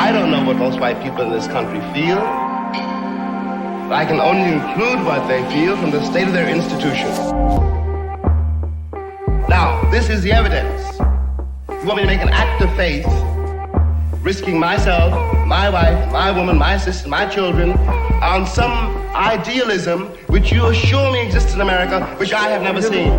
I don't know what most white people in this country feel. I can only include what they feel from the state of their institution. Now, this is the evidence. You want me to make an act of faith, risking myself, my wife, my woman, my sister, my children, on some idealism which you assure me exists in America, which I have never seen.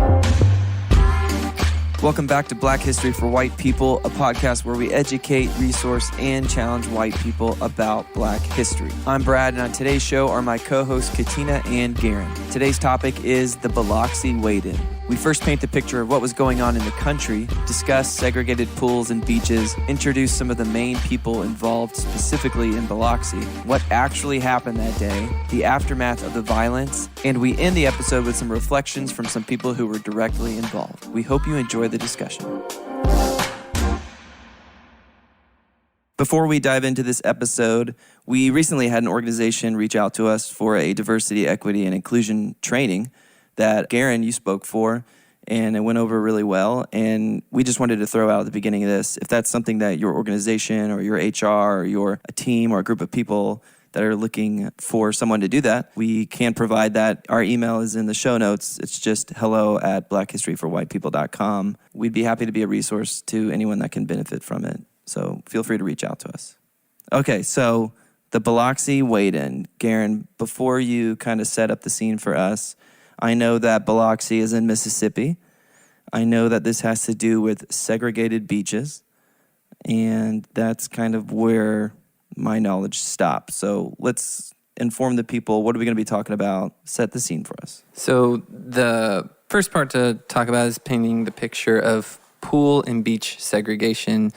Welcome back to Black History for White People, a podcast where we educate, resource, and challenge white people about Black history. I'm Brad, and on today's show are my co-hosts Katina and Garen. Today's topic is the Biloxi Wade-In. We first paint the picture of what was going on in the country, discuss segregated pools and beaches, introduce some of the main people involved specifically in Biloxi, what actually happened that day, the aftermath of the violence, and we end the episode with some reflections from some people who were directly involved. We hope you enjoy the discussion. Before we dive into this episode, we recently had an organization reach out to us for a diversity, equity, and inclusion training that, Garen, you spoke for, and it went over really well. And we just wanted to throw out at the beginning of this, if that's something that your organization or your HR or your a team or a group of people that are looking for someone to do that, we can provide that. Our email is in the show notes. It's just hello@blackhistoryforwhitepeople.com. We'd be happy to be a resource to anyone that can benefit from it. So feel free to reach out to us. Okay, so the Biloxi Wade-In. Garen, before you kind of set up the scene for us, I know that Biloxi is in Mississippi. I know that this has to do with segregated beaches, and that's kind of where my knowledge stops. So let's inform the people. What are we going to be talking about? Set the scene for us. So the first part to talk about is painting the picture of pool and beach segregation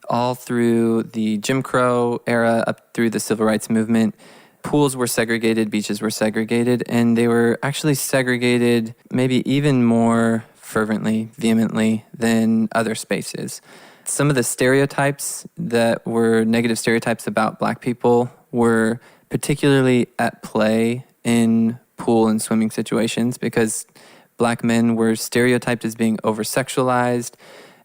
all through the Jim Crow era up through the Civil Rights Movement. Pools were segregated, beaches were segregated, and they were actually segregated maybe even more fervently, vehemently than other spaces. Some of the stereotypes that were negative stereotypes about Black people were particularly at play in pool and swimming situations because Black men were stereotyped as being over-sexualized,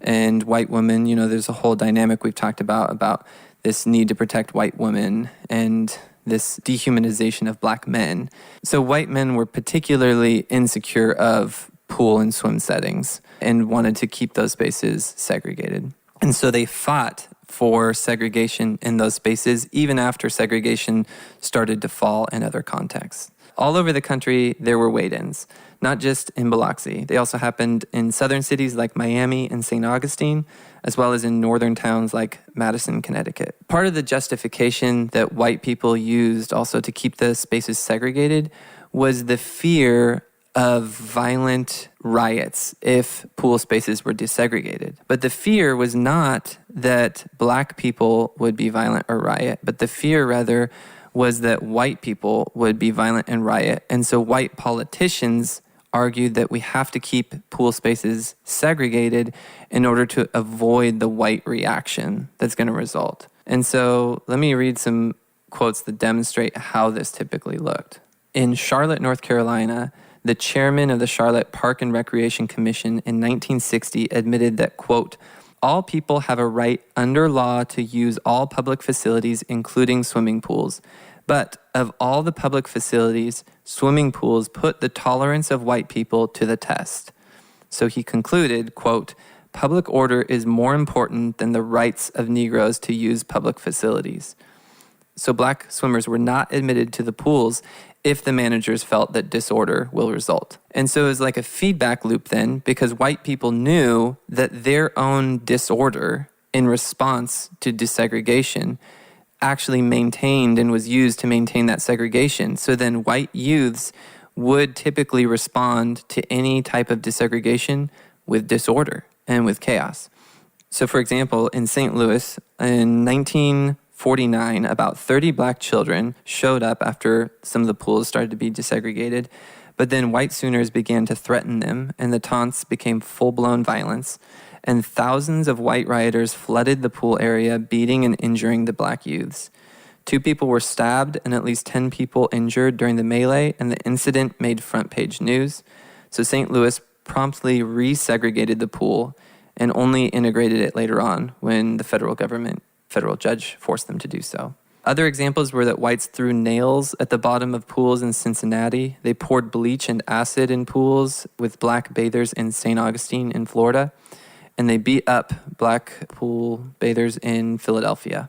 and white women, you know, there's a whole dynamic we've talked about this need to protect white women and this dehumanization of Black men. So white men were particularly insecure of pool and swim settings and wanted to keep those spaces segregated. And so they fought for segregation in those spaces, even after segregation started to fall in other contexts. All over the country, there were wade-ins, not just in Biloxi. They also happened in southern cities like Miami and St. Augustine, as well as in northern towns like Madison, Connecticut. Part of the justification that white people used also to keep the spaces segregated was the fear of violent riots if pool spaces were desegregated. But the fear was not that Black people would be violent or riot, but the fear rather was that white people would be violent and riot. And so white politicians argued that we have to keep pool spaces segregated in order to avoid the white reaction that's going to result. And so let me read some quotes that demonstrate how this typically looked. In Charlotte, North Carolina, the chairman of the Charlotte Park and Recreation Commission in 1960 admitted that, quote, all people have a right under law to use all public facilities, including swimming pools. But of all the public facilities, swimming pools put the tolerance of white people to the test. So he concluded, quote, public order is more important than the rights of Negroes to use public facilities. So Black swimmers were not admitted to the pools if the managers felt that disorder will result. And so it was like a feedback loop then, because white people knew that their own disorder in response to desegregation actually maintained and was used to maintain that segregation. So then white youths would typically respond to any type of desegregation with disorder and with chaos. So for example, in St. Louis in 1949, about 30 Black children showed up after some of the pools started to be desegregated, but then white Sooners began to threaten them, and the taunts became full-blown violence. And thousands of white rioters flooded the pool area, beating and injuring the Black youths. 2 people were stabbed and at least 10 people injured during the melee, and the incident made front-page news. So St. Louis promptly resegregated the pool and only integrated it later on when the federal government federal judge forced them to do so. Other examples were that whites threw nails at the bottom of pools in Cincinnati. They poured bleach and acid in pools with black bathers in St. Augustine in Florida. And they beat up black pool bathers in Philadelphia.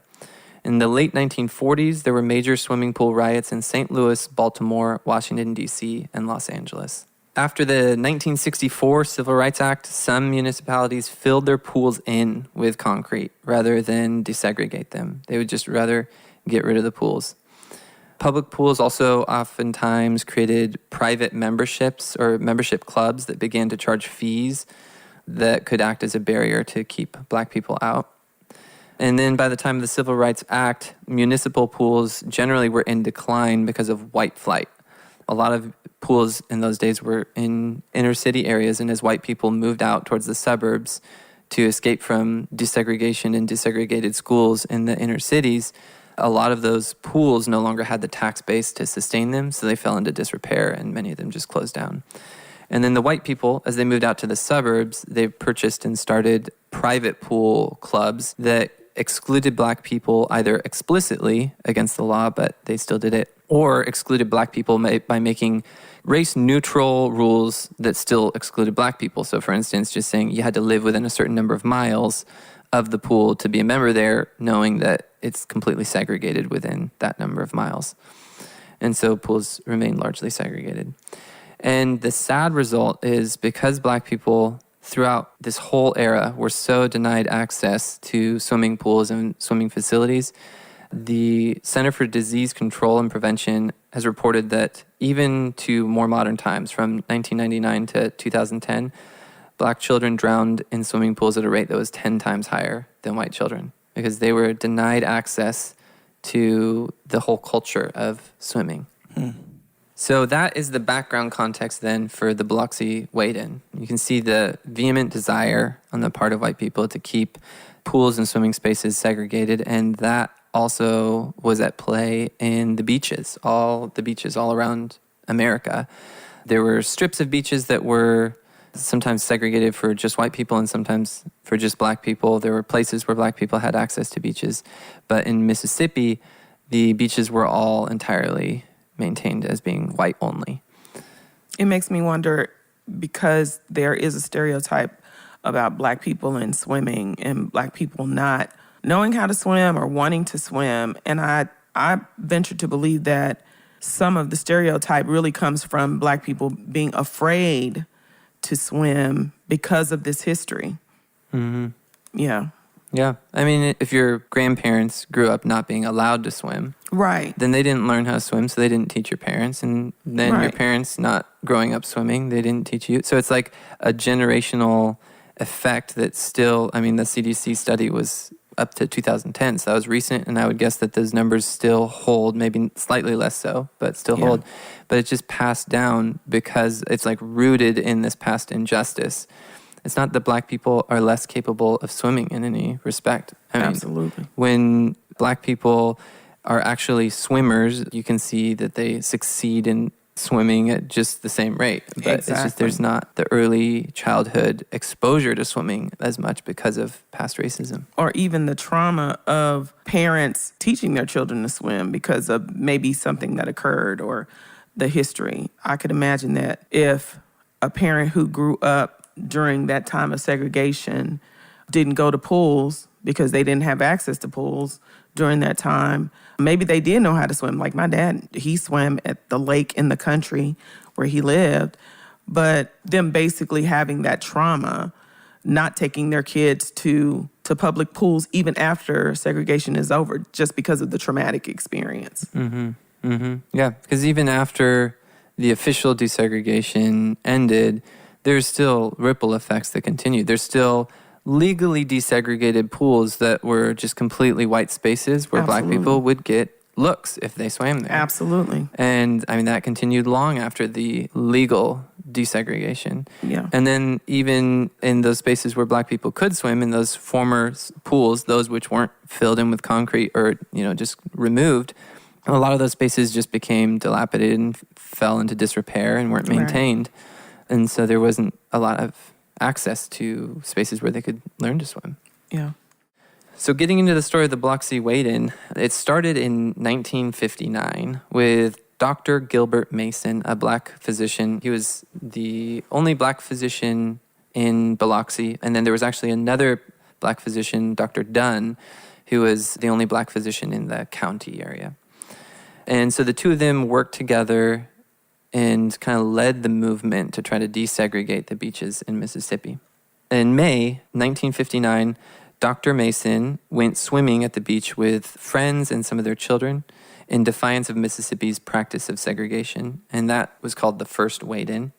In the late 1940s, there were major swimming pool riots in St. Louis, Baltimore, Washington, D.C., and Los Angeles. After the 1964 Civil Rights Act, some municipalities filled their pools in with concrete rather than desegregate them. They would just rather get rid of the pools. Public pools also oftentimes created private memberships or membership clubs that began to charge fees that could act as a barrier to keep black people out. And then by the time of the Civil Rights Act, municipal pools generally were in decline because of white flight. A lot of pools in those days were in inner city areas, and as white people moved out towards the suburbs to escape from desegregation and desegregated schools in the inner cities, a lot of those pools no longer had the tax base to sustain them, so they fell into disrepair, and many of them just closed down. And then the white people, as they moved out to the suburbs, they purchased and started private pool clubs that excluded black people either explicitly against the law, but they still did it, or excluded black people by making race-neutral rules that still excluded black people. So for instance, just saying you had to live within a certain number of miles of the pool to be a member there, knowing that it's completely segregated within that number of miles. And so pools remain largely segregated. And the sad result is because black people throughout this whole era were so denied access to swimming pools and swimming facilities, the Center for Disease Control and Prevention has reported that even to more modern times, from 1999 to 2010, black children drowned in swimming pools at a rate that was 10 times higher than white children because they were denied access to the whole culture of swimming. So that is the background context then for the Biloxi wade-in. You can see the vehement desire on the part of white people to keep pools and swimming spaces segregated, and that also was at play in the beaches, all around America. There were strips of beaches that were sometimes segregated for just white people and sometimes for just black people. There were places where black people had access to beaches. But in Mississippi, the beaches were all entirely maintained as being white only. It makes me wonder, because there is a stereotype about black people in swimming and black people not knowing how to swim or wanting to swim. And I venture to believe that some of the stereotype really comes from black people being afraid to swim because of this history. Mm-hmm. Yeah. Yeah. I mean, if your grandparents grew up not being allowed to swim, right, then they didn't learn how to swim, so they didn't teach your parents. And then your parents not growing up swimming, they didn't teach you. So it's like a generational effect that still, I mean, the CDC study was up to 2010, so that was recent, and I would guess that those numbers still hold, maybe slightly less so, but still hold. But it's just passed down because it's like rooted in this past injustice. It's not that black people are less capable of swimming in any respect. I mean, absolutely. When black people are actually swimmers, you can see that they succeed in swimming at just the same rate. But it's just there's not the early childhood exposure to swimming as much because of past racism. Or even the trauma of parents teaching their children to swim because of maybe something that occurred or the history. I could imagine that if a parent who grew up during that time of segregation didn't go to pools because they didn't have access to pools during that time, maybe they did know how to swim. Like my dad, he swam at the lake in the country where he lived. But them basically having that trauma, not taking their kids to public pools even after segregation is over, just because of the traumatic experience. Mm-hmm. Mm-hmm. Yeah, because even after the official desegregation ended, there's still ripple effects that continue. There's still legally desegregated pools that were just completely white spaces where black people would get looks if they swam there. Absolutely. And I mean, that continued long after the legal desegregation. Yeah. And then even in those spaces where black people could swim, in those former pools, those which weren't filled in with concrete or, just removed, a lot of those spaces just became dilapidated and fell into disrepair and weren't maintained. Right. And so there wasn't a lot of access to spaces where they could learn to swim. Yeah. So getting into the story of the Biloxi wade-in, it started in 1959 with Dr. Gilbert Mason, a black physician. He was the only black physician in Biloxi. And then there was actually another black physician, Dr. Dunn, who was the only black physician in the county area. And so the two of them worked together and kind of led the movement to try to desegregate the beaches in Mississippi. In May 1959, Dr. Mason went swimming at the beach with friends and some of their children in defiance of Mississippi's practice of segregation, and that was called the first wade-in.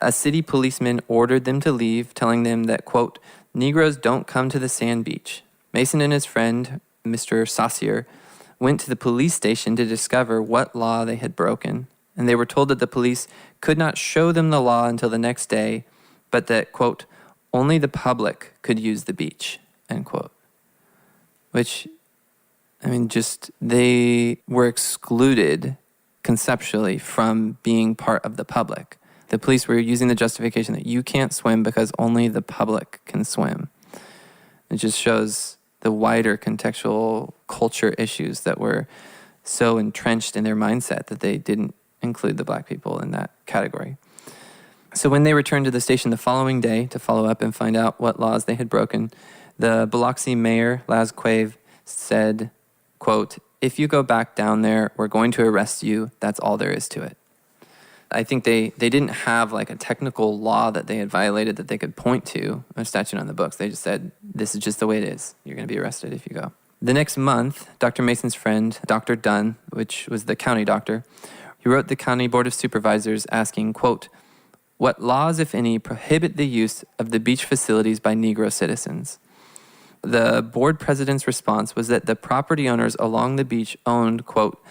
A city policeman ordered them to leave, telling them that, quote, "Negroes don't come to the sand beach." Mason and his friend, Mr. Saucier, went to the police station to discover what law they had broken, and they were told that the police could not show them the law until the next day, but that, quote, "only the public could use the beach," end quote. Which, I mean, just they were excluded conceptually from being part of the public. The police were using the justification that you can't swim because only the public can swim. It just shows the wider contextual culture issues that were so entrenched in their mindset that they didn't include the black people in that category. So when they returned to the station the following day to follow up and find out what laws they had broken, the Biloxi mayor, Laz Quave, said, quote, "If you go back down there, we're going to arrest you. That's all there is to it." I think they didn't have like a technical law that they had violated that they could point to, a statute on the books. They just said, this is just the way it is. You're going to be arrested if you go. The next month, Dr. Mason's friend, Dr. Dunn, which was the county doctor, he wrote the county board of supervisors asking, quote, "What laws, if any, prohibit the use of the beach facilities by Negro citizens?" The board president's response was that the property owners along the beach owned, quote,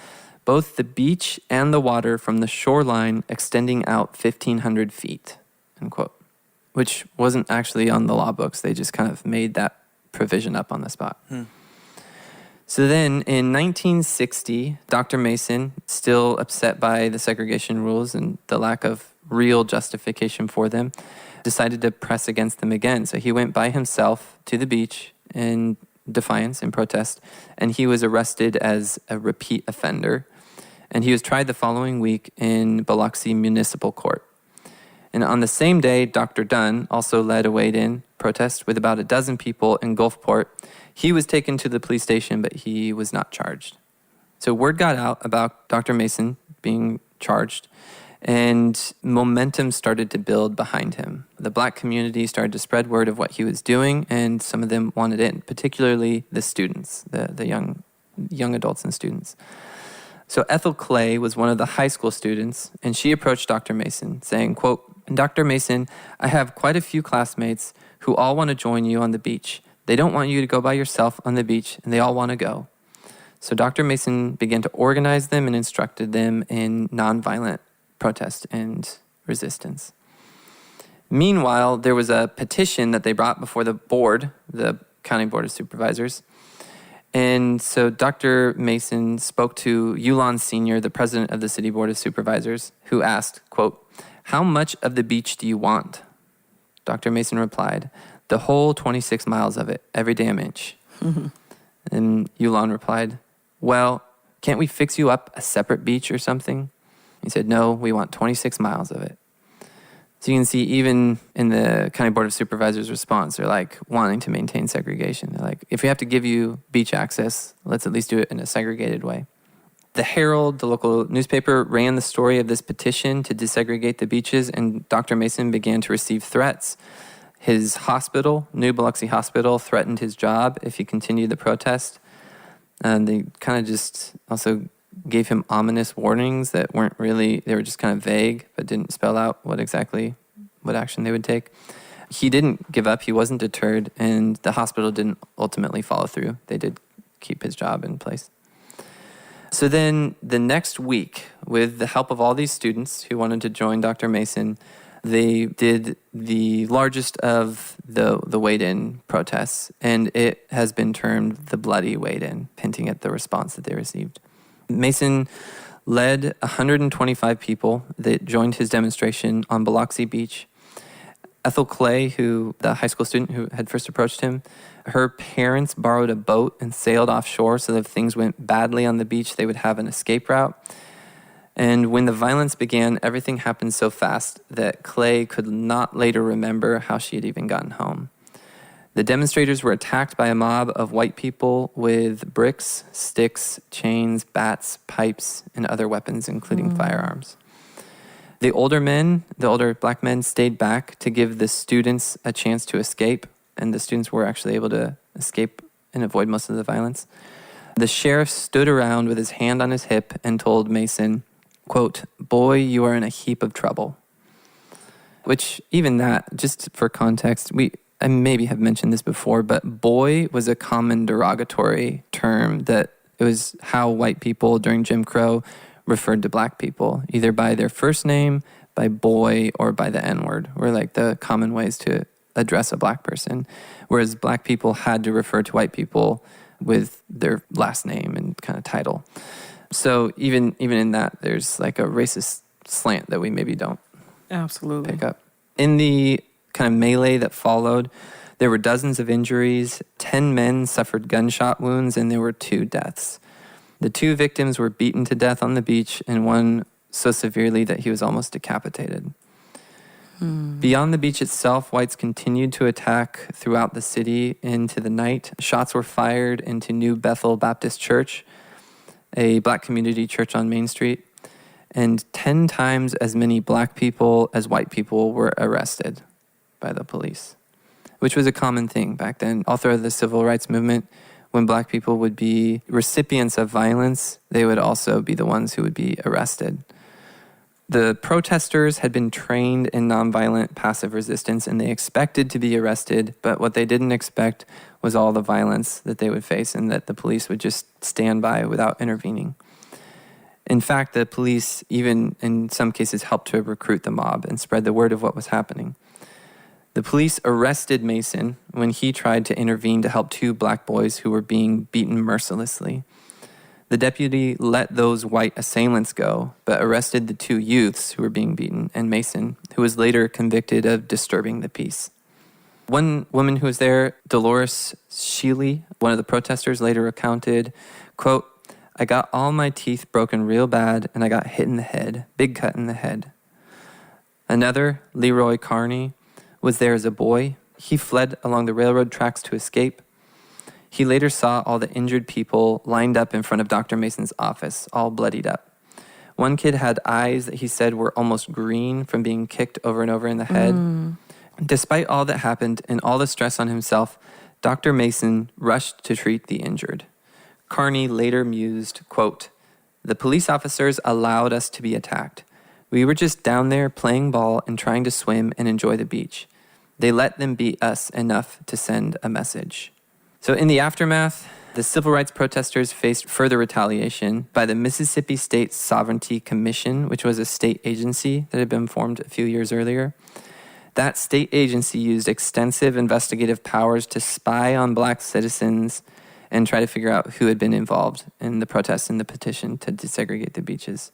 "both the beach and the water from the shoreline extending out 1,500 feet," end quote, which wasn't actually on the law books. They just kind of made that provision up on the spot. So then in 1960, Dr. Mason, still upset by the segregation rules and the lack of real justification for them, decided to press against them again. So he went by himself to the beach in defiance, in protest, and he was arrested as a repeat offender. And he was tried the following week in Biloxi Municipal Court. And on the same day, Dr. Dunn also led a wade-in protest with about a dozen people in Gulfport. He was taken to the police station, but he was not charged. So word got out about Dr. Mason being charged, and momentum started to build behind him. The black community started to spread word of what he was doing, and some of them wanted in, particularly the students, the young adults and students. So Ethel Clay was one of the high school students, and she approached Dr. Mason saying, quote, "Dr. Mason, I have quite a few classmates who all want to join you on the beach. They don't want you to go by yourself on the beach, and they all want to go." So Dr. Mason began to organize them and instructed them in nonviolent protest and resistance. Meanwhile, there was a petition that they brought before the board, the county board of supervisors. And so Dr. Mason spoke to Yulon Sr., the president of the city board of supervisors, who asked, quote, "How much of the beach do you want?" Dr. Mason replied, "The whole 26 miles of it, every damn inch." And Yulon replied, "Well, can't we fix you up a separate beach or something?" He said, "No, we want 26 miles of it." So you can see even in the county board of supervisors' response, they're like wanting to maintain segregation. They're like, if we have to give you beach access, let's at least do it in a segregated way. The Herald, the local newspaper, ran the story of this petition to desegregate the beaches, and Dr. Mason began to receive threats. His hospital, New Biloxi Hospital, threatened his job if he continued the protest. And they kind of just also gave him ominous warnings that weren't really, they were just kind of vague, but didn't spell out what action they would take. He didn't give up, he wasn't deterred, and the hospital didn't ultimately follow through. They did keep his job in place. So then the next week, with the help of all these students who wanted to join Dr. Mason, they did the largest of the wade-in protests, and it has been termed the Bloody Wade-in, hinting at the response that they received. Mason led 125 people that joined his demonstration on Biloxi Beach. Ethel Clay, the high school student who had first approached him, her parents borrowed a boat and sailed offshore so that if things went badly on the beach, they would have an escape route. And when the violence began, everything happened so fast that Clay could not later remember how she had even gotten home. The demonstrators were attacked by a mob of white people with bricks, sticks, chains, bats, pipes, and other weapons, including firearms. The older black men, stayed back to give the students a chance to escape, and the students were actually able to escape and avoid most of the violence. The sheriff stood around with his hand on his hip and told Mason, quote, "Boy, you are in a heap of trouble." Which, even that, just for context, I maybe have mentioned this before, but boy was a common derogatory term that it was how white people during Jim Crow referred to black people, either by their first name, by boy, or by the N-word, were like the common ways to address a black person, whereas black people had to refer to white people with their last name and kind of title. So even in that, there's like a racist slant that we maybe don't absolutely pick up. In the kind of melee that followed, there were dozens of injuries. 10 men suffered gunshot wounds, and there were 2 deaths. The 2 victims were beaten to death on the beach, and one so severely that he was almost decapitated. Beyond the beach itself, whites continued to attack throughout the city into the night. Shots were fired into New Bethel Baptist Church, a black community church on Main Street, and 10 times as many black people as white people were arrested by the police, which was a common thing back then. All throughout the civil rights movement, when black people would be recipients of violence, they would also be the ones who would be arrested. The protesters had been trained in nonviolent passive resistance, and they expected to be arrested, but what they didn't expect was all the violence that they would face and that the police would just stand by without intervening. In fact, the police even in some cases helped to recruit the mob and spread the word of what was happening. The police arrested Mason when he tried to intervene to help 2 black boys who were being beaten mercilessly. The deputy let those white assailants go, but arrested the 2 youths who were being beaten and Mason, who was later convicted of disturbing the peace. One woman who was there, Dolores Sheely, one of the protesters, later recounted, quote, "I got all my teeth broken real bad, and I got hit in the head, big cut in the head." Another, Leroy Carney, was there as a boy. He fled along the railroad tracks to escape. He later saw all the injured people lined up in front of Dr. Mason's office, all bloodied up. One kid had eyes that he said were almost green from being kicked over and over in the head. Despite all that happened and all the stress on himself, Dr. Mason rushed to treat the injured. Carney later mused, quote, "The police officers allowed us to be attacked. We were just down there playing ball and trying to swim and enjoy the beach. They let them beat us enough to send a message." So in the aftermath, the civil rights protesters faced further retaliation by the Mississippi State Sovereignty Commission, which was a state agency that had been formed a few years earlier. That state agency used extensive investigative powers to spy on black citizens and try to figure out who had been involved in the protests and the petition to desegregate the beaches.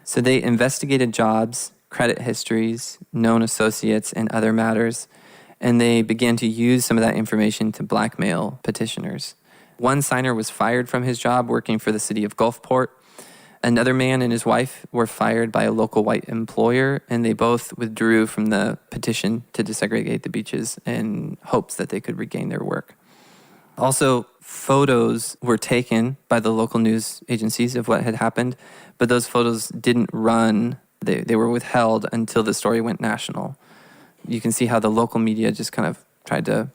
So they investigated jobs, credit histories, known associates, and other matters, and they began to use some of that information to blackmail petitioners. One signer was fired from his job working for the city of Gulfport. Another man and his wife were fired by a local white employer, and they both withdrew from the petition to desegregate the beaches in hopes that they could regain their work. Also, photos were taken by the local news agencies of what had happened, but those photos didn't run. They were withheld until the story went national. You can see how the local media just kind of tried to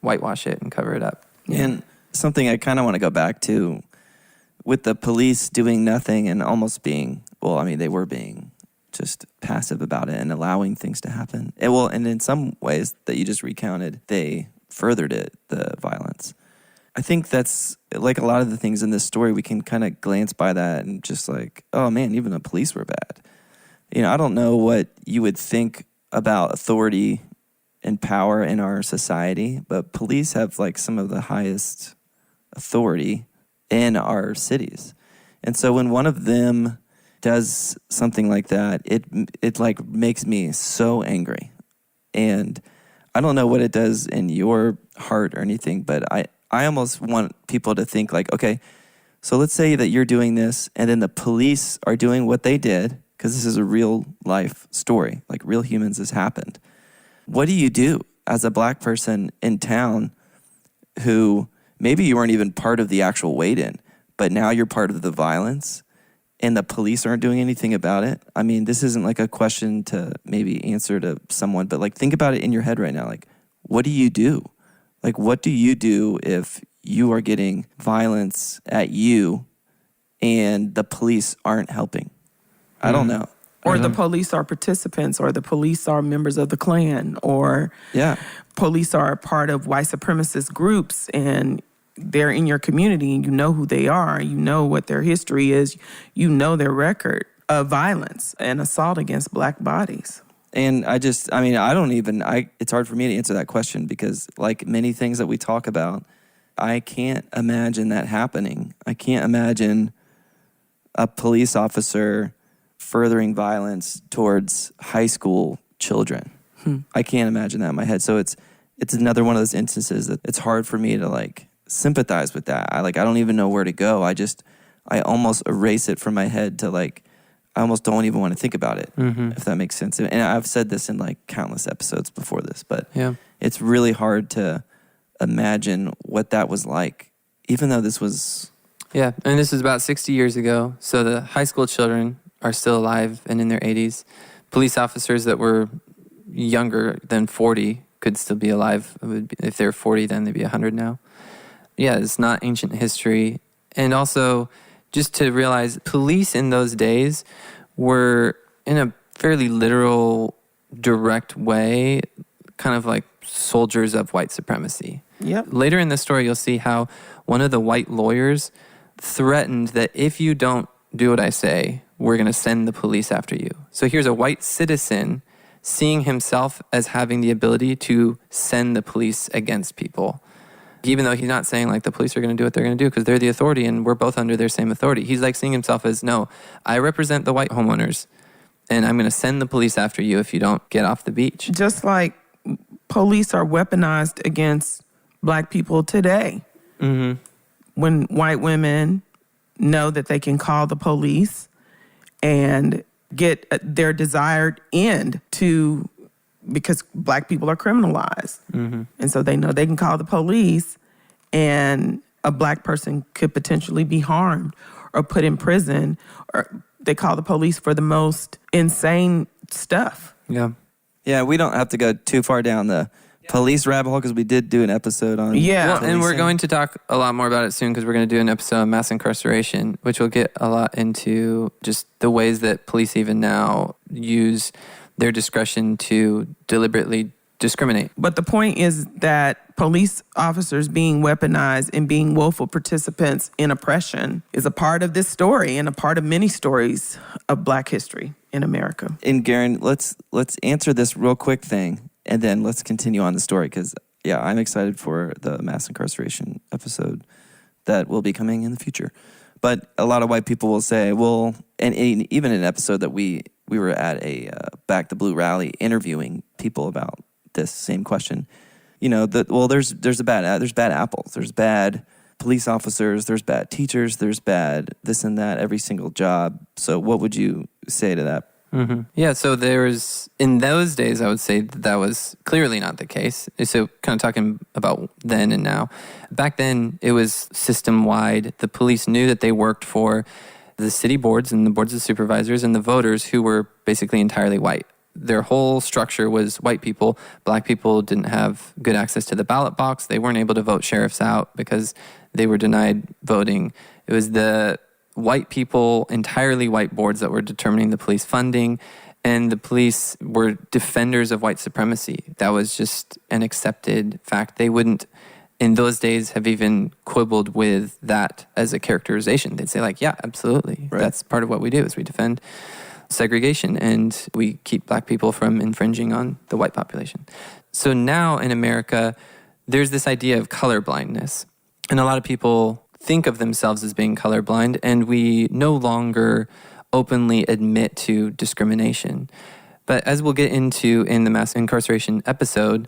whitewash it and cover it up. And something I kind of want to go back to, with the police doing nothing and almost being, they were being just passive about it and allowing things to happen. And in some ways that you just recounted, they furthered it, the violence. I think that's, like a lot of the things in this story, we can kind of glance by that and just like, oh man, even the police were bad. I don't know what you would think about authority and power in our society, but police have like some of the highest authority in our cities. And so when one of them does something like that, it like makes me so angry. And I don't know what it does in your heart or anything, but I almost want people to think like, okay, so let's say that you're doing this and then the police are doing what they did, because this is a real life story, like real humans, has happened. What do you do as a black person in town who maybe you weren't even part of the actual wait-in, but now you're part of the violence and the police aren't doing anything about it? I mean, this isn't like a question to maybe answer to someone, but like think about it in your head right now. Like, what do you do? Like, what do you do if you are getting violence at you and the police aren't helping? I don't know. Or the police are participants, or the police are members of the Klan, or police are a part of white supremacist groups, and they're in your community, and you know who they are, you know what their history is, you know their record of violence and assault against black bodies. And it's hard for me to answer that question because like many things that we talk about, I can't imagine that happening. I can't imagine a police officer furthering violence towards high school children. I can't imagine that in my head. So it's another one of those instances that it's hard for me to like sympathize with that. I don't even know where to go. I almost erase it from my head to like, I almost don't even want to think about it, if that makes sense. And I've said this in like countless episodes before this, but it's really hard to imagine what that was like, even though this was... Yeah, and this was about 60 years ago. So the high school children are still alive and in their 80s. Police officers that were younger than 40 could still be alive. If they're 40, then they'd be 100 now. Yeah, it's not ancient history. And also, just to realize, police in those days were, in a fairly literal, direct way, kind of like soldiers of white supremacy. Yep. Later in the story, you'll see how one of the white lawyers threatened that if you don't do what I say, we're going to send the police after you. So here's a white citizen seeing himself as having the ability to send the police against people. Even though he's not saying like the police are going to do what they're going to do because they're the authority and we're both under their same authority. He's like seeing himself as, no, I represent the white homeowners and I'm going to send the police after you if you don't get off the beach. Just like police are weaponized against black people today. When white women know that they can call the police and get their desired end because black people are criminalized. And so they know they can call the police and a black person could potentially be harmed or put in prison, or they call the police for the most insane stuff. Yeah, we don't have to go too far down the police rabbit hole because we did do an episode on and we're going to talk a lot more about it soon because we're going to do an episode on mass incarceration, which will get a lot into just the ways that police even now use their discretion to deliberately discriminate. But the point is that police officers being weaponized and being willful participants in oppression is a part of this story and a part of many stories of black history in America. And Garen, let's answer this real quick thing and then let's continue on the story because, yeah, I'm excited for the mass incarceration episode that will be coming in the future. But a lot of white people will say, well, and even an episode that we were at a Back the Blue rally interviewing people about this same question. You know, there's bad apples. There's bad police officers. There's bad teachers. There's bad this and that, every single job. So what would you say to that? Yeah, so in those days, I would say that was clearly not the case. So kind of talking about then and now. Back then, it was system-wide. The police knew that they worked for the city boards and the boards of supervisors and the voters who were basically entirely white. Their whole structure was white people. Black people didn't have good access to the ballot box. They weren't able to vote sheriffs out because they were denied voting. It was the white people, entirely white boards that were determining the police funding, and the police were defenders of white supremacy. That was just an accepted fact. They wouldn't, in those days, have even quibbled with that as a characterization. They'd say like, yeah, absolutely. Right. That's part of what we do is we defend segregation and we keep black people from infringing on the white population. So now in America, there's this idea of colorblindness. And a lot of people think of themselves as being colorblind, and we no longer openly admit to discrimination. But as we'll get into in the mass incarceration episode,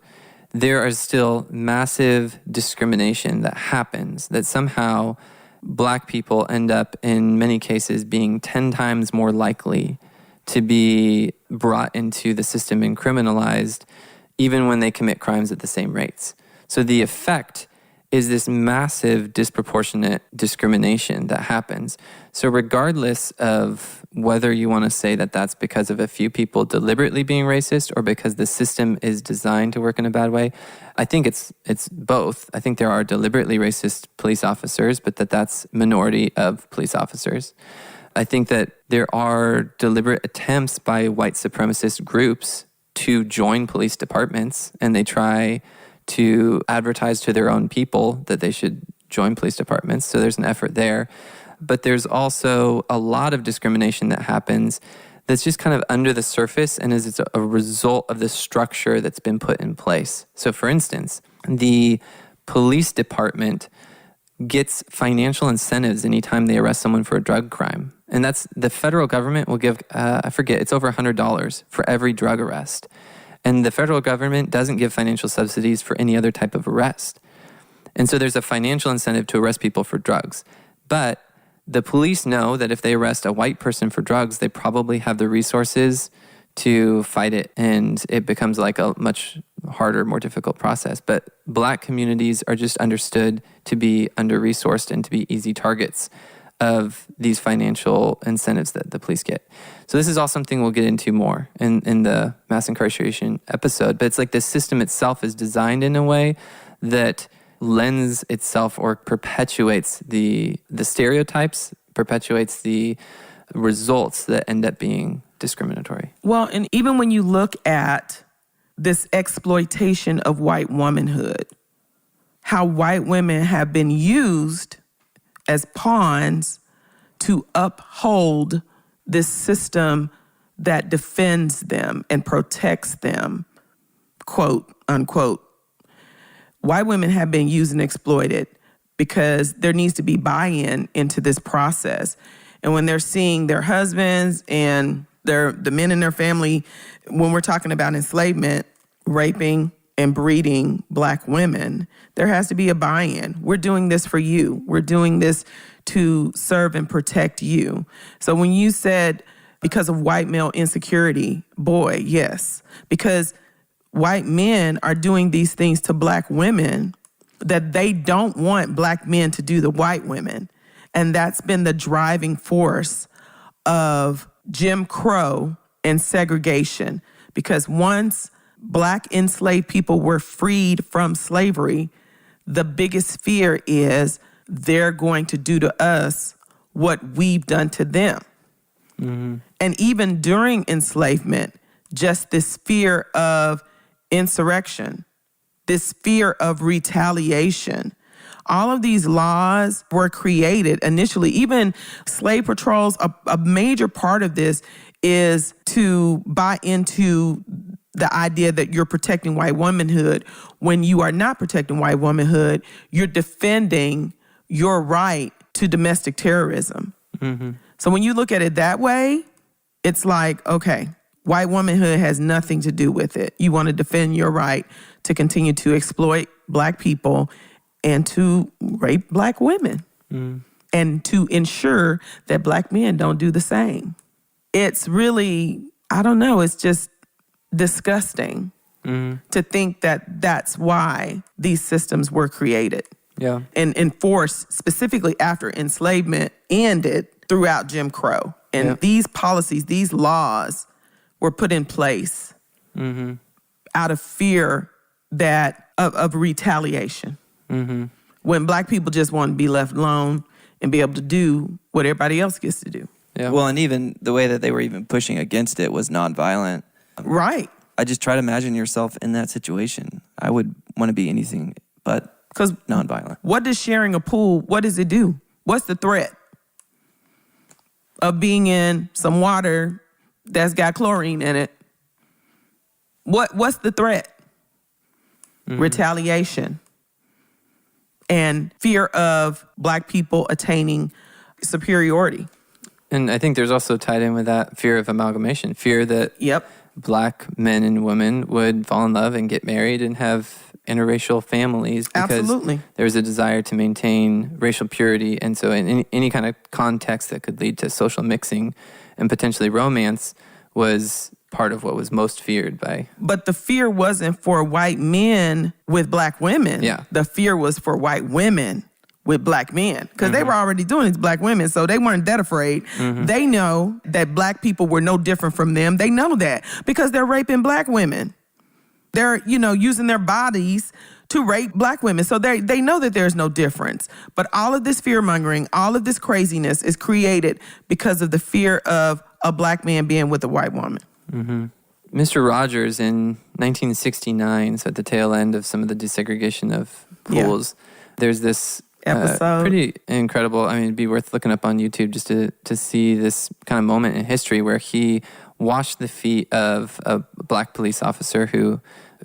there is still massive discrimination that happens, that somehow Black people end up in many cases being 10 times more likely to be brought into the system and criminalized even when they commit crimes at the same rates. So the effect is this massive disproportionate discrimination that happens. So regardless of whether you want to say that that's because of a few people deliberately being racist or because the system is designed to work in a bad way, I think it's both. I think there are deliberately racist police officers, but that's minority of police officers. I think that there are deliberate attempts by white supremacist groups to join police departments, and they try to advertise to their own people that they should join police departments. So there's an effort there. But there's also a lot of discrimination that happens that's just kind of under the surface and is a result of the structure that's been put in place. So for instance, the police department gets financial incentives anytime they arrest someone for a drug crime. And that's the federal government will give, I forget, it's over $100 for every drug arrest. And the federal government doesn't give financial subsidies for any other type of arrest. And so there's a financial incentive to arrest people for drugs. But the police know that if they arrest a white person for drugs, they probably have the resources to fight it. And it becomes like a much harder, more difficult process. But Black communities are just understood to be under-resourced and to be easy targets of these financial incentives that the police get. So this is all something we'll get into more in the mass incarceration episode. But it's like the system itself is designed in a way that lends itself or perpetuates the stereotypes, perpetuates the results that end up being discriminatory. Well, and even when you look at this exploitation of white womanhood, how white women have been used as pawns to uphold this system that defends them and protects them, quote, unquote. White women have been used and exploited because there needs to be buy-in into this process. And when they're seeing their husbands and the men in their family, when we're talking about enslavement, raping, and breeding Black women, there has to be a buy-in. We're doing this for you. We're doing this to serve and protect you. So when you said because of white male insecurity, boy, yes. Because white men are doing these things to Black women that they don't want Black men to do to white women. And that's been the driving force of Jim Crow and segregation. Because once Black enslaved people were freed from slavery, the biggest fear is they're going to do to us what we've done to them. Mm-hmm. And even during enslavement, just this fear of insurrection, this fear of retaliation. All of these laws were created initially. Even slave patrols, a major part of this is to buy into the idea that you're protecting white womanhood. When you are not protecting white womanhood, you're defending your right to domestic terrorism. Mm-hmm. So when you look at it that way, it's like, okay, white womanhood has nothing to do with it. You want to defend your right to continue to exploit Black people and to rape Black women and to ensure that Black men don't do the same. It's really, I don't know, it's just disgusting to think that that's why these systems were created. Yeah. And enforced specifically after enslavement ended throughout Jim Crow. And these policies, these laws were put in place out of fear of retaliation. Mm-hmm. When Black people just want to be left alone and be able to do what everybody else gets to do. Yeah. Well, and even the way that they were even pushing against it was nonviolent. Right. I just try to imagine yourself in that situation. I would want to be anything but nonviolent. What does sharing a pool, what does it do? What's the threat of being in some water that's got chlorine in it? What's the threat? Retaliation and fear of Black people attaining superiority. And I think there's also tied in with that fear of amalgamation, fear that black men and women would fall in love and get married and have interracial families because Absolutely. there was a desire to maintain racial purity. And so in any kind of context that could lead to social mixing and potentially romance was part of what was most feared by. But the fear wasn't for white men with black women. Yeah. The fear was for white women with black men, because they were already doing it to black women, so they weren't that afraid. They know that black people were no different from them. They know that because they're raping black women. They're, using their bodies to rape black women. So they know that there's no difference. But all of this fear-mongering, all of this craziness is created because of the fear of a black man being with a white woman. Mr. Rogers in 1969, so at the tail end of some of the desegregation of pools, there's this episode. Pretty incredible. I mean, it'd be worth looking up on YouTube just to see this kind of moment in history where he washed the feet of a black police officer who,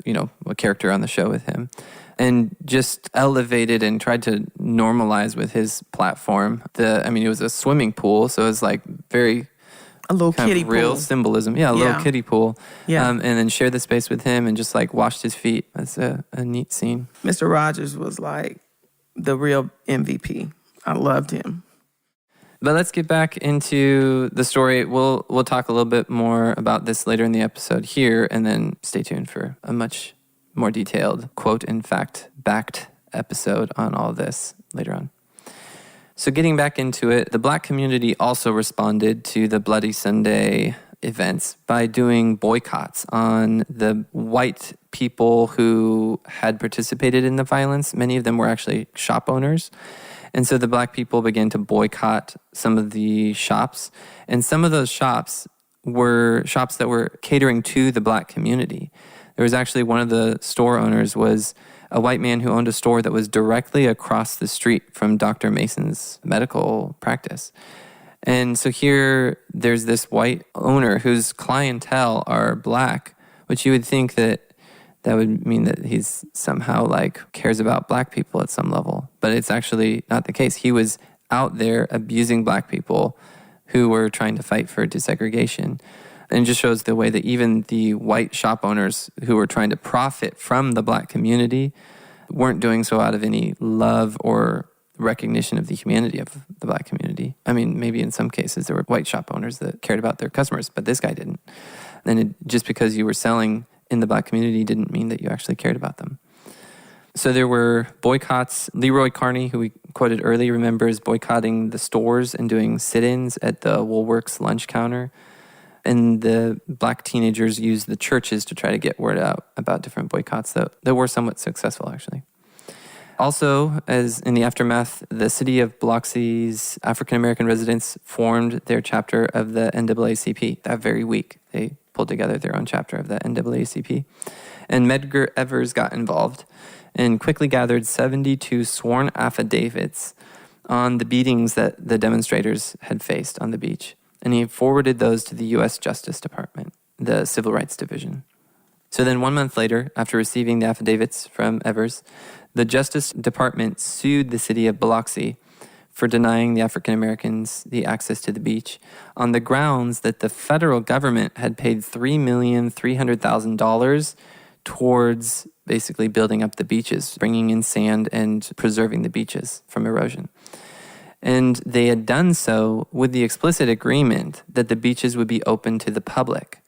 a character on the show with him, and just elevated and tried to normalize with his platform. It was a swimming pool, so it was like very... A little kind kiddie of real pool. symbolism. Yeah, a little kiddie pool. Yeah. And then shared the space with him and just like washed his feet. That's a neat scene. Mr. Rogers was like the real MVP. I loved him. But let's get back into the story. We'll talk a little bit more about this later in the episode here, and then stay tuned for a much more detailed quote, in fact, backed episode on all this later on. So getting back into it, the black community also responded to the Bloody Sunday events by doing boycotts on the white people who had participated in the violence. Many of them were actually shop owners. And so the black people began to boycott some of the shops. And some of those shops were shops that were catering to the black community. There was actually one of the store owners was a white man who owned a store that was directly across the street from Dr. Mason's medical practice. And so here there's this white owner whose clientele are black, which you would think that would mean that he's somehow like cares about black people at some level. But it's actually not the case. He was out there abusing black people who were trying to fight for desegregation. And it just shows the way that even the white shop owners who were trying to profit from the black community weren't doing so out of any love or recognition of the humanity of the black community. I mean, maybe in some cases there were white shop owners that cared about their customers, but this guy didn't. And just because you were selling in the black community didn't mean that you actually cared about them. So there were boycotts. Leroy Carney, who we quoted earlier, remembers boycotting the stores and doing sit-ins at the Woolworths lunch counter. And the black teenagers used the churches to try to get word out about different boycotts that were somewhat successful, actually. Also, as in the aftermath, the city of Biloxi's African-American residents formed their chapter of the NAACP that very week. They pulled together their own chapter of the NAACP. And Medgar Evers got involved and quickly gathered 72 sworn affidavits on the beatings that the demonstrators had faced on the beach. And he forwarded those to the U.S. Justice Department, the Civil Rights Division. So then 1 month later, after receiving the affidavits from Evers, the Justice Department sued the city of Biloxi for denying the African Americans the access to the beach on the grounds that the federal government had paid $3,300,000 towards basically building up the beaches, bringing in sand and preserving the beaches from erosion. And they had done so with the explicit agreement that the beaches would be open to the public,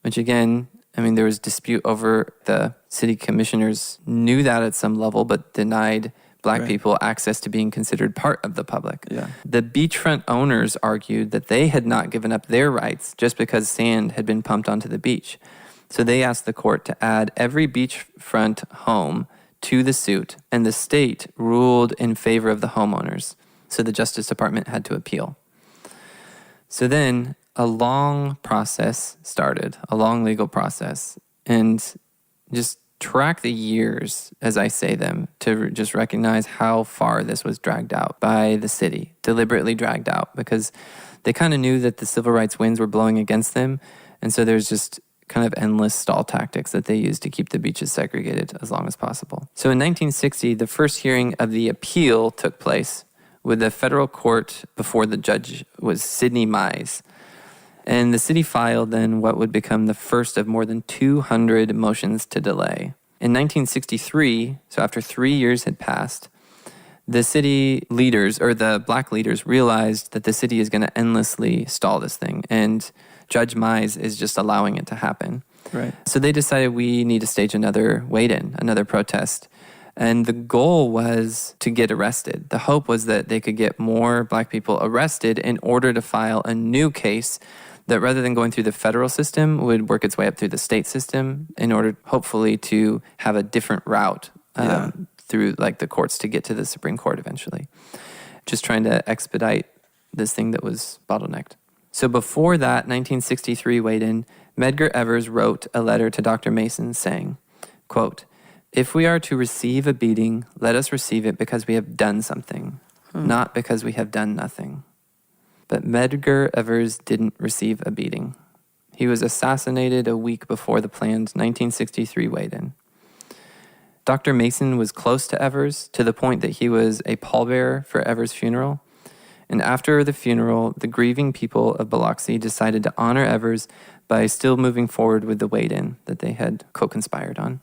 which again, I mean, there was dispute over the city commissioners knew that at some level, but denied black people access to being considered part of the public. Yeah. The beachfront owners argued that they had not given up their rights just because sand had been pumped onto the beach. So they asked the court to add every beachfront home to the suit, and the state ruled in favor of the homeowners. So the Justice Department had to appeal. So then a long process started, a long legal process, and just track the years as I say them to just recognize how far this was dragged out by the city, deliberately dragged out, because they kind of knew that the civil rights winds were blowing against them, and so there's just kind of endless stall tactics that they used to keep the beaches segregated as long as possible. So in 1960, the first hearing of the appeal took place with the federal court before the judge was Sidney Mize. And the city filed then what would become the first of more than 200 motions to delay. In 1963, so after 3 years had passed, the city leaders, or the black leaders, realized that the city is going to endlessly stall this thing. And Judge Mize is just allowing it to happen. Right. So they decided we need to stage another wait-in, another protest. And the goal was to get arrested. The hope was that they could get more black people arrested in order to file a new case that, rather than going through the federal system, would work its way up through the state system in order, hopefully, to have a different route through like the courts to get to the Supreme Court eventually. Just trying to expedite this thing that was bottlenecked. So before that 1963 wait-in, Medgar Evers wrote a letter to Dr. Mason saying, quote, "If we are to receive a beating, let us receive it because we have done something, not because we have done nothing." But Medgar Evers didn't receive a beating. He was assassinated a week before the planned 1963 wait-in. Dr. Mason was close to Evers to the point that he was a pallbearer for Evers' funeral. And after the funeral, the grieving people of Biloxi decided to honor Evers by still moving forward with the wait-in that they had co-conspired on.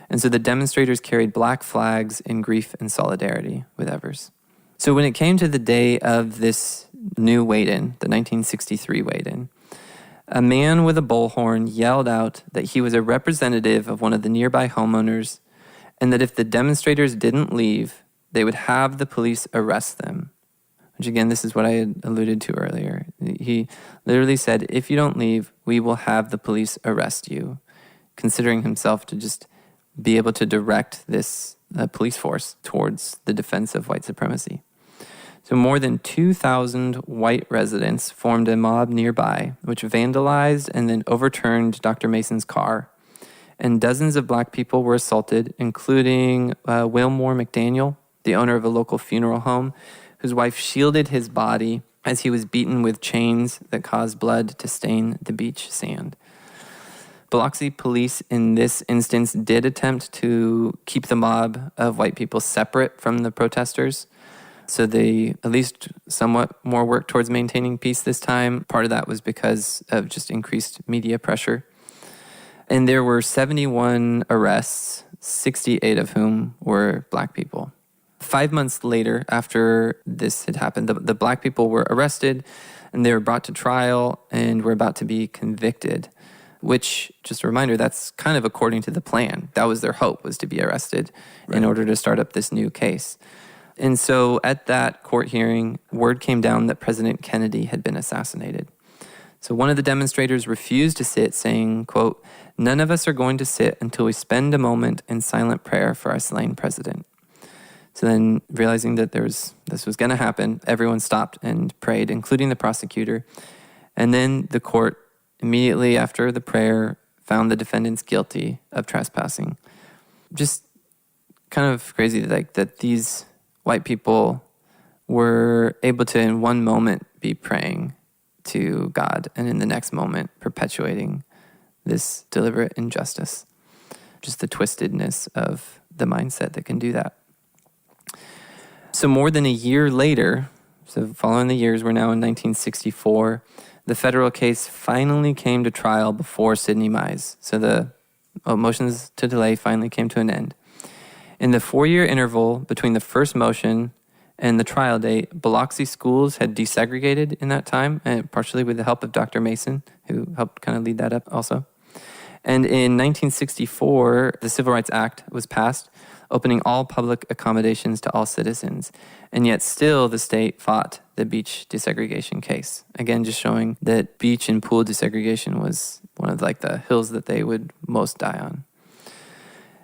And so the demonstrators carried black flags in grief and solidarity with Evers. So when it came to the day of this new wait-in, the 1963 wait-in, a man with a bullhorn yelled out that he was a representative of one of the nearby homeowners and that if the demonstrators didn't leave, they would have the police arrest them. Which again, this is what I had alluded to earlier. He literally said, if you don't leave, we will have the police arrest you, considering himself to just be able to direct this police force towards the defense of white supremacy. So more than 2,000 white residents formed a mob nearby, which vandalized and then overturned Dr. Mason's car. And dozens of black people were assaulted, including Wilmore McDaniel, the owner of a local funeral home, whose wife shielded his body as he was beaten with chains that caused blood to stain the beach sand. Biloxi police in this instance did attempt to keep the mob of white people separate from the protesters. So they at least somewhat more worked towards maintaining peace this time. Part of that was because of just increased media pressure. And there were 71 arrests, 68 of whom were black people. 5 months later, after this had happened, the black people were arrested and they were brought to trial and were about to be convicted, which, just a reminder, that's kind of according to the plan. That was their hope, was to be arrested in order to start up this new case. And so at that court hearing, word came down that President Kennedy had been assassinated. So one of the demonstrators refused to sit, saying, quote, "None of us are going to sit until we spend a moment in silent prayer for our slain president." So then, realizing that this was going to happen, everyone stopped and prayed, including the prosecutor. And then the court, immediately after the prayer, found the defendants guilty of trespassing. Just kind of crazy that these white people were able to, in one moment, be praying to God, and in the next moment, perpetuating this deliberate injustice. Just the twistedness of the mindset that can do that. So more than a year later, so following the years, we're now in 1964, the federal case finally came to trial before Sidney Mize. So the motions to delay finally came to an end. In the 4-year interval between the first motion and the trial date, Biloxi schools had desegregated in that time, and partially with the help of Dr. Mason, who helped kind of lead that up also. And in 1964, the Civil Rights Act was passed, opening all public accommodations to all citizens. And yet still the state fought the beach desegregation case. Again, just showing that beach and pool desegregation was one of the hills that they would most die on.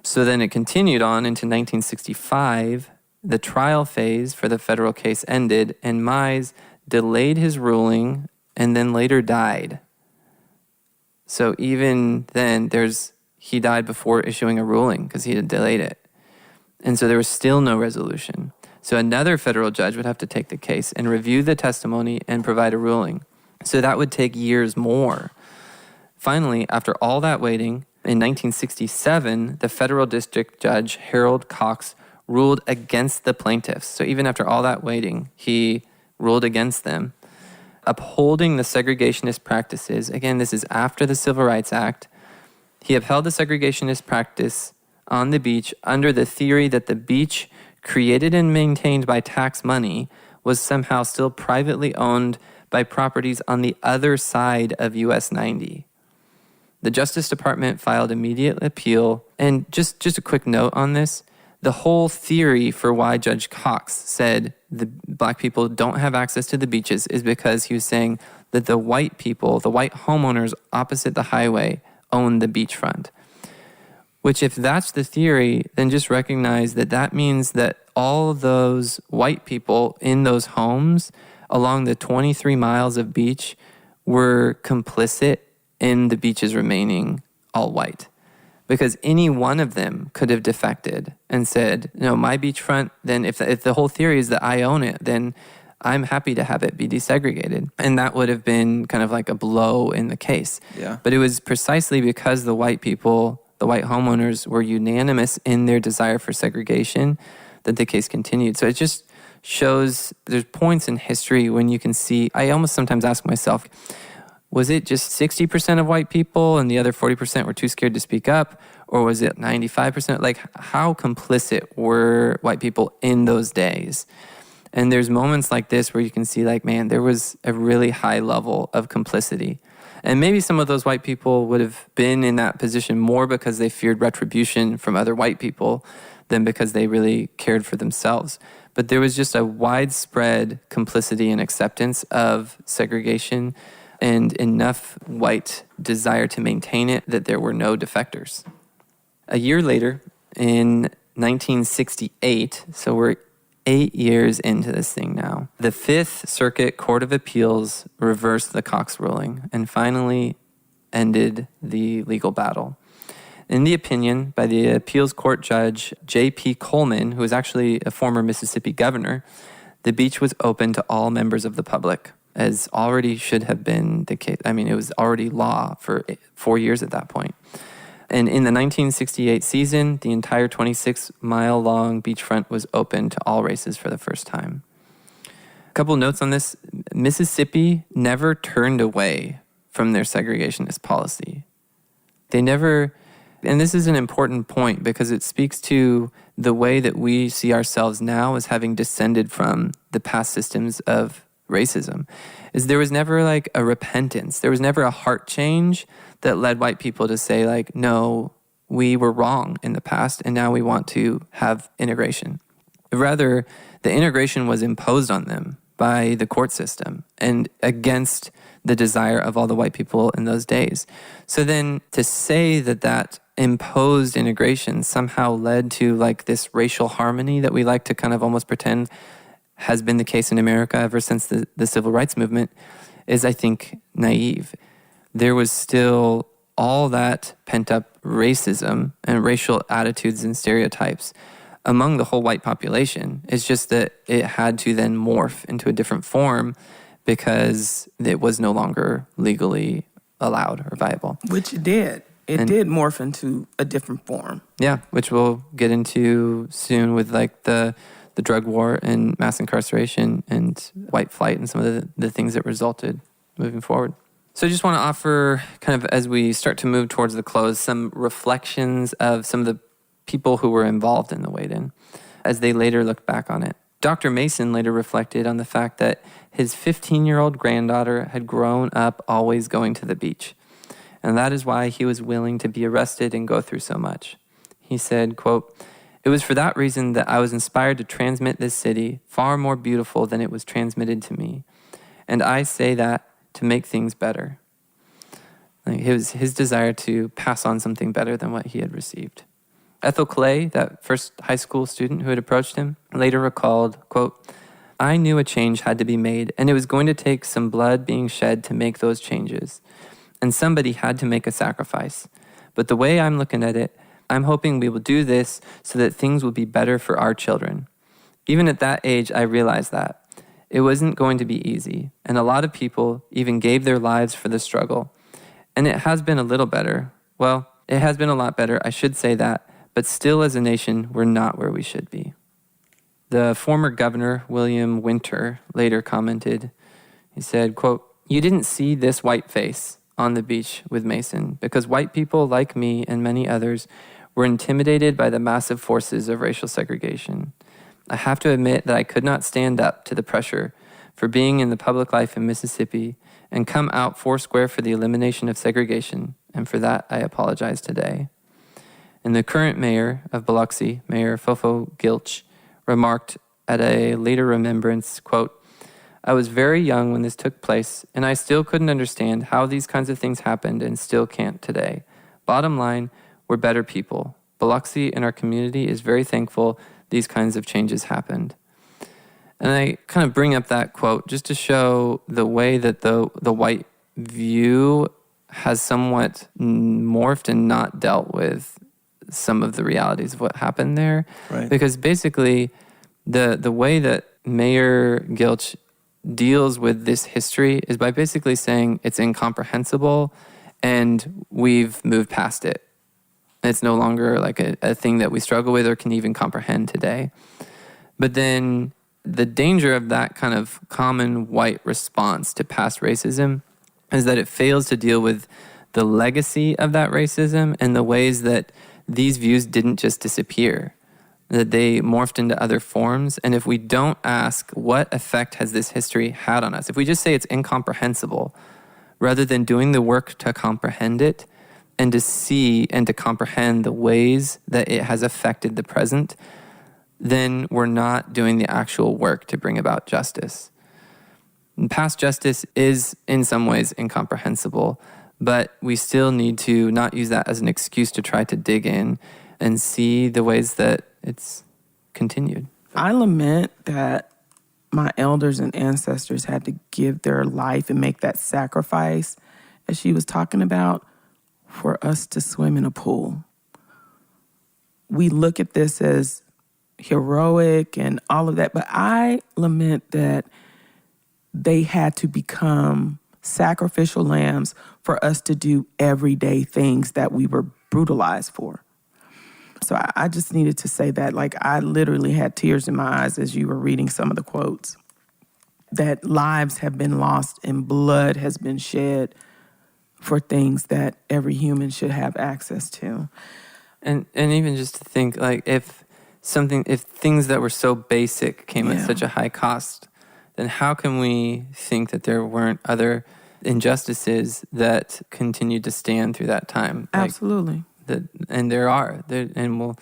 So then it continued on into 1965. The trial phase for the federal case ended, and Mize delayed his ruling and then later died. So even then, he died before issuing a ruling because he had delayed it. And so there was still no resolution. So another federal judge would have to take the case and review the testimony and provide a ruling. So that would take years more. Finally, after all that waiting, in 1967, the federal district judge, Harold Cox, ruled against the plaintiffs. So even after all that waiting, he ruled against them. upholding the segregationist practices. Again, this is after the Civil Rights Act. He upheld the segregationist practice on the beach under the theory that the beach, created and maintained by tax money, was somehow still privately owned by properties on the other side of US 90. The Justice Department filed immediate appeal. And just a quick note on this, the whole theory for why Judge Cox said the black people don't have access to the beaches is because he was saying that the white people, the white homeowners opposite the highway, own the beachfront. Which, if that's the theory, then just recognize that that means that all those white people in those homes along the 23 miles of beach were complicit in the beaches remaining all white. Because any one of them could have defected and said, no, my beachfront, then if the whole theory is that I own it, then I'm happy to have it be desegregated. And that would have been kind of like a blow in the case. Yeah. But it was precisely because the white people, the white homeowners, were unanimous in their desire for segregation that the case continued. So it just shows there's points in history when you can see, I almost sometimes ask myself, was it just 60% of white people and the other 40% were too scared to speak up? Or was it 95%? Like, how complicit were white people in those days? And there's moments like this where you can see, like, man, there was a really high level of complicity. And maybe some of those white people would have been in that position more because they feared retribution from other white people than because they really cared for themselves. But there was just a widespread complicity and acceptance of segregation and enough white desire to maintain it that there were no defectors. A year later, in 1968, so we're 8 years into this thing now, the Fifth Circuit Court of Appeals reversed the Cox ruling and finally ended the legal battle. In the opinion by the appeals court judge J.P. Coleman, who was actually a former Mississippi governor, the beach was open to all members of the public, as already should have been the case. I mean, it was already law for 4 years at that point. And in the 1968 season, the entire 26-mile-long beachfront was open to all races for the first time. A couple notes on this. Mississippi never turned away from their segregationist policy. They never, and this is an important point because it speaks to the way that we see ourselves now as having descended from the past systems of racism, is there was never like a repentance. There was never a heart change that led white people to say like, no, we were wrong in the past and now we want to have integration. Rather, the integration was imposed on them by the court system and against the desire of all the white people in those days. So then to say that that imposed integration somehow led to like this racial harmony that we like to kind of almost pretend has been the case in America ever since the civil rights movement is, I think, naive. There was still all that pent-up racism and racial attitudes and stereotypes among the whole white population. It's just that it had to then morph into a different form because it was no longer legally allowed or viable. Which it did. It did morph into a different form. Yeah, which we'll get into soon with like the drug war and mass incarceration and white flight and some of the things that resulted moving forward. So I just want to offer, kind of as we start to move towards the close, some reflections of some of the people who were involved in the wade-in as they later looked back on it. Dr. Mason later reflected on the fact that his 15-year-old granddaughter had grown up always going to the beach. And that is why he was willing to be arrested and go through so much. He said, quote, "It was for that reason that I was inspired to transmit this city far more beautiful than it was transmitted to me. And I say that to make things better." Like it was his desire to pass on something better than what he had received. Ethel Clay, that first high school student who had approached him, later recalled, quote, "I knew a change had to be made, and it was going to take some blood being shed to make those changes. And somebody had to make a sacrifice. But the way I'm looking at it, I'm hoping we will do this so that things will be better for our children. Even at that age, I realized that. It wasn't going to be easy, and a lot of people even gave their lives for the struggle. And it has been a little better. Well, it has been a lot better, I should say that, but still as a nation, we're not where we should be." The former governor, William Winter, later commented, He said, quote, "You didn't see this white face on the beach with Mason because white people like me and many others were intimidated by the massive forces of racial segregation. I have to admit that I could not stand up to the pressure for being in the public life in Mississippi and come out foursquare for the elimination of segregation, and for that I apologize today." And the current mayor of Biloxi, Mayor Fofo Gilch, remarked at a later remembrance, quote, "I was very young when this took place, and I still couldn't understand how these kinds of things happened and still can't today. Bottom line, we're better people. Biloxi and our community is very thankful these kinds of changes happened." And I kind of bring up that quote just to show the way that the white view has somewhat morphed and not dealt with some of the realities of what happened there. Right. Because basically the way that Mayor Gilch deals with this history is by basically saying it's incomprehensible and we've moved past it. It's no longer like a thing that we struggle with or can even comprehend today. But then the danger of that kind of common white response to past racism is that it fails to deal with the legacy of that racism and the ways that these views didn't just disappear, that they morphed into other forms. And if we don't ask what effect has this history had on us, if we just say it's incomprehensible, rather than doing the work to comprehend it and to see and to comprehend the ways that it has affected the present, then we're not doing the actual work to bring about justice. And past justice is in some ways incomprehensible, but we still need to not use that as an excuse to try to dig in and see the ways that it's continued. I lament that my elders and ancestors had to give their life and make that sacrifice, as she was talking about, for us to swim in a pool. We look at this as heroic and all of that, but I lament that they had to become sacrificial lambs for us to do everyday things that we were brutalized for. So I just needed to say that. Like, I literally had tears in my eyes as you were reading some of the quotes, that lives have been lost and blood has been shed for things that every human should have access to. And even just to think, like, if things that were so basic came at such a high cost, then how can we think that there weren't other injustices that continued to stand through that time? Absolutely. And there are, and we'll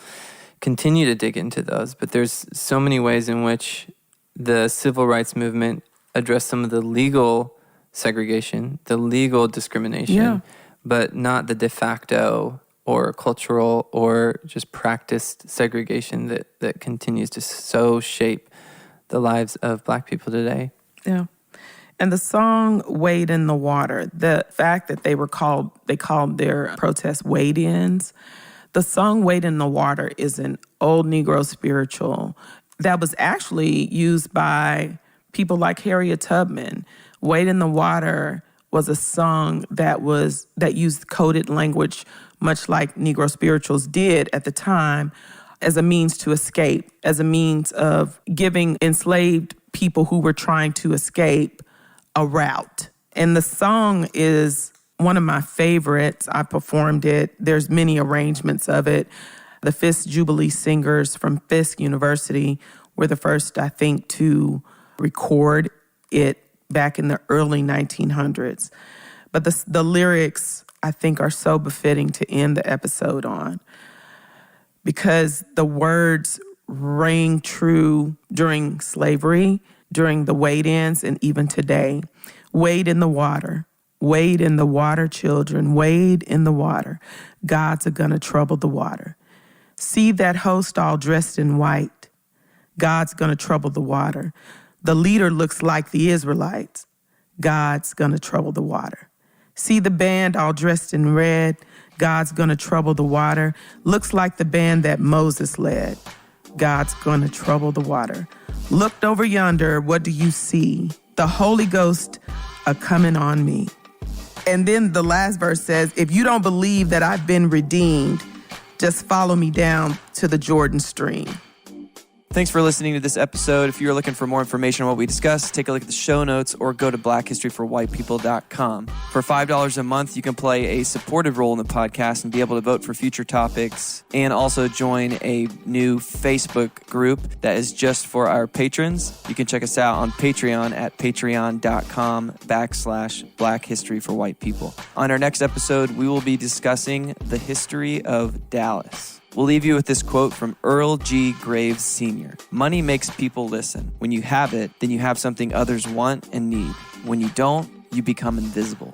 continue to dig into those. But there's so many ways in which the civil rights movement addressed some of the legal segregation, the legal discrimination, but not the de facto or cultural or just practiced segregation that continues to so shape the lives of Black people today. Yeah. And the song "Wade in the Water," the fact that they called their protests wade-ins. The song "Wade in the Water" is an old Negro spiritual that was actually used by people like Harriet Tubman. "Wade in the Water" was a song that used coded language, much like Negro spirituals did at the time, as a means to escape, as a means of giving enslaved people who were trying to escape a route. And the song is one of my favorites. I performed it. There's many arrangements of it. The Fisk Jubilee Singers from Fisk University were the first, I think, to record it back in the early 1900s. But the lyrics, I think, are so befitting to end the episode on, because the words ring true during slavery, during the wade-ins, and even today. Wade in the water. Wade in the water, children. Wade in the water. God's gonna trouble the water. See that host all dressed in white. God's gonna trouble the water. The leader looks like the Israelites. God's gonna trouble the water. See the band all dressed in red. God's gonna trouble the water. Looks like the band that Moses led. God's gonna trouble the water. Looked over yonder, what do you see? The Holy Ghost a-coming on me. And then the last verse says, if you don't believe that I've been redeemed, just follow me down to the Jordan stream. Thanks for listening to this episode. If you're looking for more information on what we discussed, take a look at the show notes or go to blackhistoryforwhitepeople.com. For $5 a month, you can play a supportive role in the podcast and be able to vote for future topics, and also join a new Facebook group that is just for our patrons. You can check us out on Patreon at patreon.com/blackhistoryforwhitepeople. On our next episode, we will be discussing the history of Dallas. We'll leave you with this quote from Earl G. Graves Sr. "Money makes people listen. When you have it, then you have something others want and need. When you don't, you become invisible."